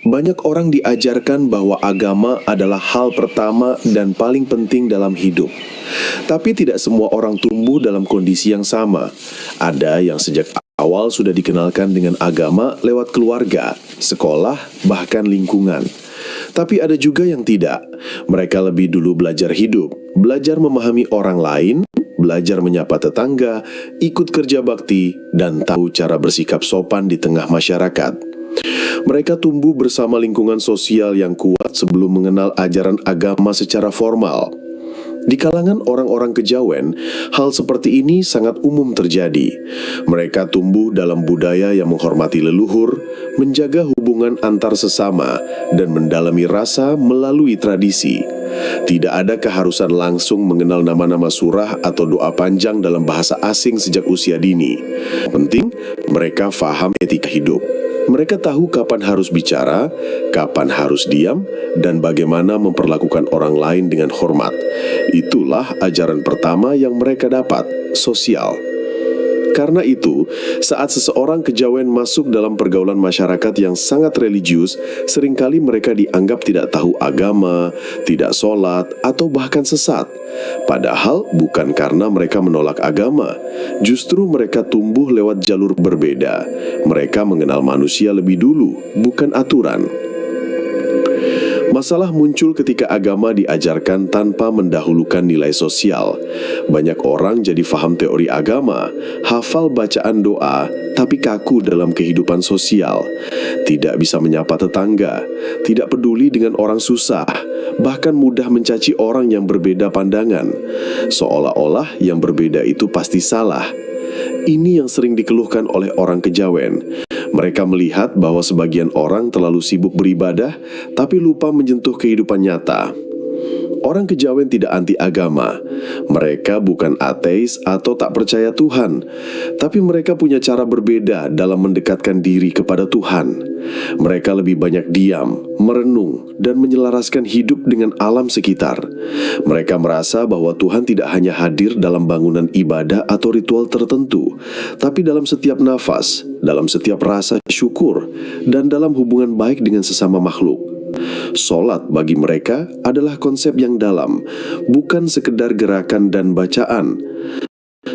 Banyak orang diajarkan bahwa agama adalah hal pertama dan paling penting dalam hidup. Tapi tidak semua orang tumbuh dalam kondisi yang sama. Ada yang sejak awal sudah dikenalkan dengan agama lewat keluarga, sekolah, bahkan lingkungan. Tapi ada juga yang tidak. Mereka lebih dulu belajar hidup, belajar memahami orang lain, belajar menyapa tetangga, ikut kerja bakti, dan tahu cara bersikap sopan di tengah masyarakat. Mereka tumbuh bersama lingkungan sosial yang kuat sebelum mengenal ajaran agama secara formal. Di kalangan orang-orang kejawen, hal seperti ini sangat umum terjadi. Mereka tumbuh dalam budaya yang menghormati leluhur, menjaga hubungan antar sesama, dan mendalami rasa melalui tradisi. Tidak ada keharusan langsung mengenal nama-nama surah atau doa panjang dalam bahasa asing sejak usia dini. Penting, mereka faham etika hidup. Mereka tahu kapan harus bicara, kapan harus diam, dan bagaimana memperlakukan orang lain dengan hormat. Itulah ajaran pertama yang mereka dapat, sosial. Karena itu, saat seseorang kejawen masuk dalam pergaulan masyarakat yang sangat religius, seringkali mereka dianggap tidak tahu agama, tidak sholat, atau bahkan sesat. Padahal bukan karena mereka menolak agama, justru mereka tumbuh lewat jalur berbeda. Mereka mengenal manusia lebih dulu, bukan aturan. Masalah muncul ketika agama diajarkan tanpa mendahulukan nilai sosial. Banyak orang jadi faham teori agama, hafal bacaan doa, tapi kaku dalam kehidupan sosial. Tidak bisa menyapa tetangga, tidak peduli dengan orang susah, bahkan mudah mencaci orang yang berbeda pandangan. Seolah-olah yang berbeda itu pasti salah. Ini yang sering dikeluhkan oleh orang kejawen. Mereka melihat bahwa sebagian orang terlalu sibuk beribadah, tapi lupa menyentuh kehidupan nyata. Orang kejawen tidak anti agama. Mereka bukan ateis atau tak percaya Tuhan, tapi mereka punya cara berbeda dalam mendekatkan diri kepada Tuhan. Mereka lebih banyak diam, merenung, dan menyelaraskan hidup dengan alam sekitar. Mereka merasa bahwa Tuhan tidak hanya hadir dalam bangunan ibadah atau ritual tertentu, tapi dalam setiap nafas, dalam setiap rasa syukur, dan dalam hubungan baik dengan sesama makhluk. Sholat bagi mereka adalah konsep yang dalam, bukan sekedar gerakan dan bacaan.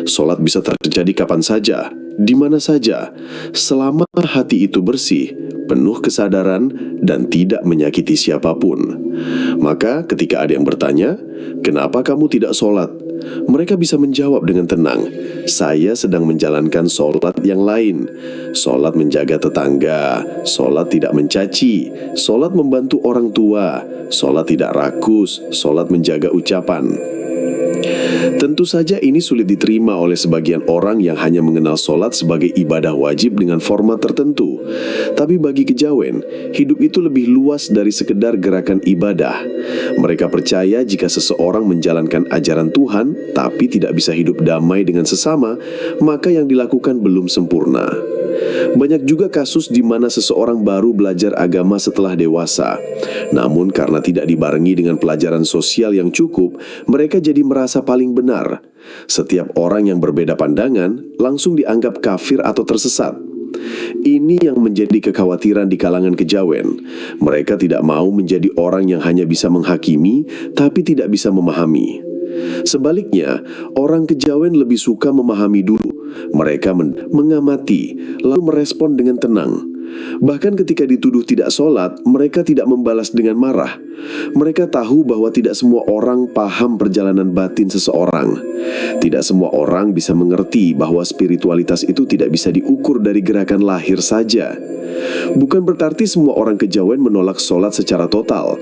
Sholat bisa terjadi kapan saja, di mana saja, selama hati itu bersih, penuh kesadaran, dan tidak menyakiti siapapun. Maka ketika ada yang bertanya, "Kenapa kamu tidak sholat?" Mereka bisa menjawab dengan tenang, "Saya sedang menjalankan sholat yang lain. Sholat menjaga tetangga, sholat tidak mencaci, sholat membantu orang tua, sholat tidak rakus, sholat menjaga ucapan." Tentu saja ini sulit diterima oleh sebagian orang yang hanya mengenal sholat sebagai ibadah wajib dengan format tertentu. Tapi bagi kejawen, hidup itu lebih luas dari sekedar gerakan ibadah. Mereka percaya jika seseorang menjalankan ajaran Tuhan, tapi tidak bisa hidup damai dengan sesama, maka yang dilakukan belum sempurna. Banyak juga kasus di mana seseorang baru belajar agama setelah dewasa. Namun karena tidak dibarengi dengan pelajaran sosial yang cukup, mereka jadi merasa paling benar. Setiap orang yang berbeda pandangan langsung dianggap kafir atau tersesat. Ini yang menjadi kekhawatiran di kalangan kejawen. Mereka tidak mau menjadi orang yang hanya bisa menghakimi, tapi tidak bisa memahami. Sebaliknya, orang kejawen lebih suka memahami dulu. Mereka mengamati, lalu merespon dengan tenang. Bahkan ketika dituduh tidak sholat, mereka tidak membalas dengan marah. Mereka tahu bahwa tidak semua orang paham perjalanan batin seseorang. Tidak semua orang bisa mengerti bahwa spiritualitas itu tidak bisa diukur dari gerakan lahir saja. Bukan berarti semua orang kejawen menolak sholat secara total.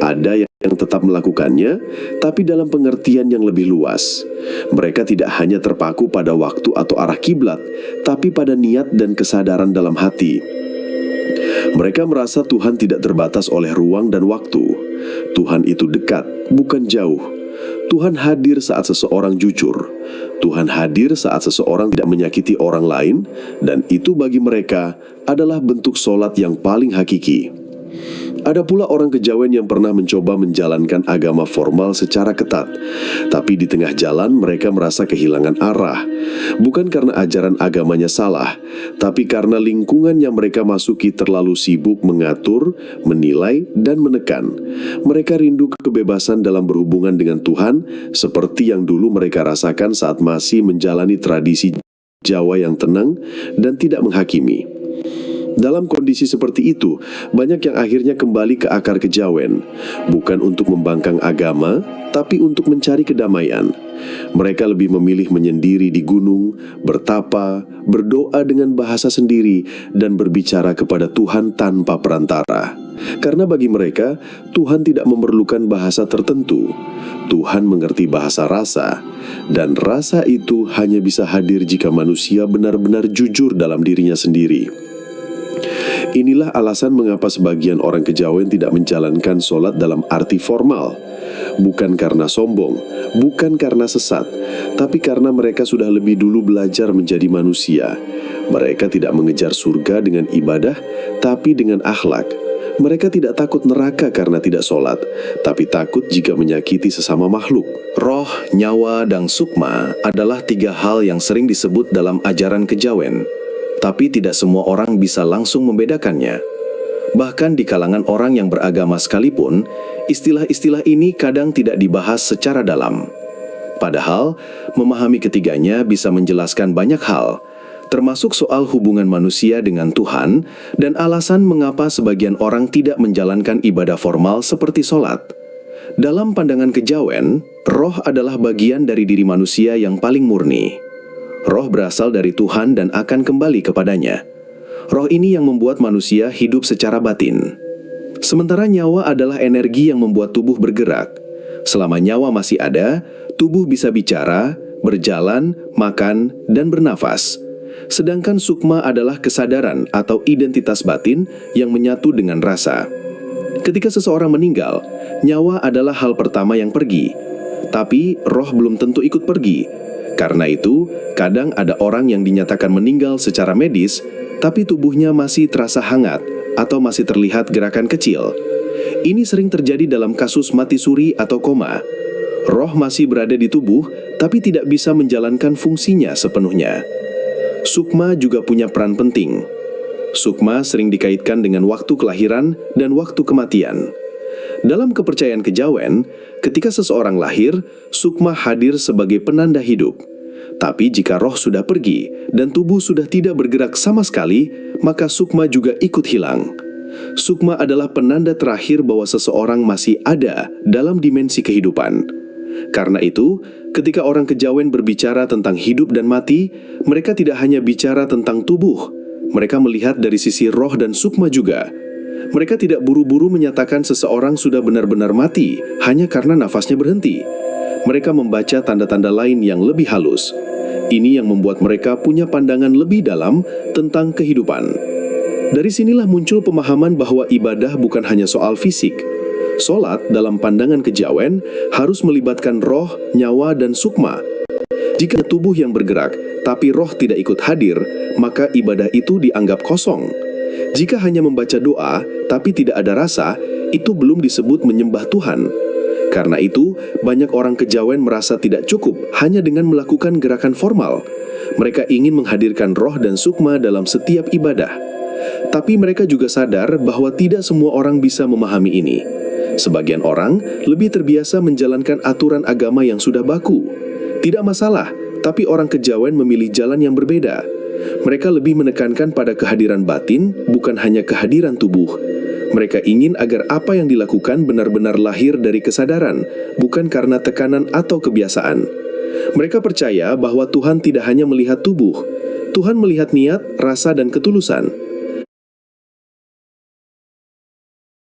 Ada yang tetap melakukannya, tapi dalam pengertian yang lebih luas. Mereka tidak hanya terpaku pada waktu atau arah kiblat, tapi pada niat dan kesadaran dalam hati. Mereka merasa Tuhan tidak terbatas oleh ruang dan waktu. Tuhan itu dekat, bukan jauh. Tuhan hadir saat seseorang jujur. Tuhan hadir saat seseorang tidak menyakiti orang lain, dan itu bagi mereka adalah bentuk sholat yang paling hakiki. Ada pula orang kejawen yang pernah mencoba menjalankan agama formal secara ketat, tapi di tengah jalan mereka merasa kehilangan arah. Bukan karena ajaran agamanya salah, tapi karena lingkungan yang mereka masuki terlalu sibuk mengatur, menilai, dan menekan. Mereka rindu kebebasan dalam berhubungan dengan Tuhan, seperti yang dulu mereka rasakan saat masih menjalani tradisi Jawa yang tenang dan tidak menghakimi. Dalam kondisi seperti itu, banyak yang akhirnya kembali ke akar kejawen, bukan untuk membangkang agama, tapi untuk mencari kedamaian. Mereka lebih memilih menyendiri di gunung, bertapa, berdoa dengan bahasa sendiri, dan berbicara kepada Tuhan tanpa perantara. Karena bagi mereka, Tuhan tidak memerlukan bahasa tertentu. Tuhan mengerti bahasa rasa, dan rasa itu hanya bisa hadir jika manusia benar-benar jujur dalam dirinya sendiri. Inilah alasan mengapa sebagian orang kejawen tidak menjalankan sholat dalam arti formal. Bukan karena sombong, bukan karena sesat, tapi karena mereka sudah lebih dulu belajar menjadi manusia. Mereka tidak mengejar surga dengan ibadah, tapi dengan akhlak. Mereka tidak takut neraka karena tidak sholat, tapi takut jika menyakiti sesama makhluk. Roh, nyawa, dan sukma adalah 3 hal yang sering disebut dalam ajaran kejawen. Tapi tidak semua orang bisa langsung membedakannya. Bahkan di kalangan orang yang beragama sekalipun, istilah-istilah ini kadang tidak dibahas secara dalam. Padahal, memahami ketiganya bisa menjelaskan banyak hal, termasuk soal hubungan manusia dengan Tuhan dan alasan mengapa sebagian orang tidak menjalankan ibadah formal seperti sholat. Dalam pandangan kejawen, roh adalah bagian dari diri manusia yang paling murni. Roh berasal dari Tuhan dan akan kembali kepadanya. Roh ini yang membuat manusia hidup secara batin. Sementara nyawa adalah energi yang membuat tubuh bergerak. Selama nyawa masih ada, tubuh bisa bicara, berjalan, makan, dan bernafas. Sedangkan sukma adalah kesadaran atau identitas batin yang menyatu dengan rasa. Ketika seseorang meninggal, nyawa adalah hal pertama yang pergi. Tapi roh belum tentu ikut pergi. Karena itu, kadang ada orang yang dinyatakan meninggal secara medis, tapi tubuhnya masih terasa hangat atau masih terlihat gerakan kecil. Ini sering terjadi dalam kasus mati suri atau koma. Roh masih berada di tubuh, tapi tidak bisa menjalankan fungsinya sepenuhnya. Sukma juga punya peran penting. Sukma sering dikaitkan dengan waktu kelahiran dan waktu kematian. Dalam kepercayaan kejawen, ketika seseorang lahir, sukma hadir sebagai penanda hidup. Tapi jika roh sudah pergi dan tubuh sudah tidak bergerak sama sekali, maka sukma juga ikut hilang. Sukma adalah penanda terakhir bahwa seseorang masih ada dalam dimensi kehidupan. Karena itu, ketika orang kejawen berbicara tentang hidup dan mati, mereka tidak hanya bicara tentang tubuh. Mereka melihat dari sisi roh dan sukma juga. Mereka tidak buru-buru menyatakan seseorang sudah benar-benar mati hanya karena nafasnya berhenti. Mereka membaca tanda-tanda lain yang lebih halus. Ini yang membuat mereka punya pandangan lebih dalam tentang kehidupan. Dari sinilah muncul pemahaman bahwa ibadah bukan hanya soal fisik. Sholat dalam pandangan kejawen harus melibatkan roh, nyawa, dan sukma. Jika tubuh yang bergerak, tapi roh tidak ikut hadir, maka ibadah itu dianggap kosong. Jika hanya membaca doa, tapi tidak ada rasa, itu belum disebut menyembah Tuhan. Karena itu, banyak orang kejawen merasa tidak cukup hanya dengan melakukan gerakan formal. Mereka ingin menghadirkan roh dan sukma dalam setiap ibadah. Tapi mereka juga sadar bahwa tidak semua orang bisa memahami ini. Sebagian orang lebih terbiasa menjalankan aturan agama yang sudah baku. Tidak masalah, tapi orang kejawen memilih jalan yang berbeda. Mereka lebih menekankan pada kehadiran batin, bukan hanya kehadiran tubuh. Mereka ingin agar apa yang dilakukan benar-benar lahir dari kesadaran, bukan karena tekanan atau kebiasaan. Mereka percaya bahwa Tuhan tidak hanya melihat tubuh, Tuhan melihat niat, rasa, dan ketulusan.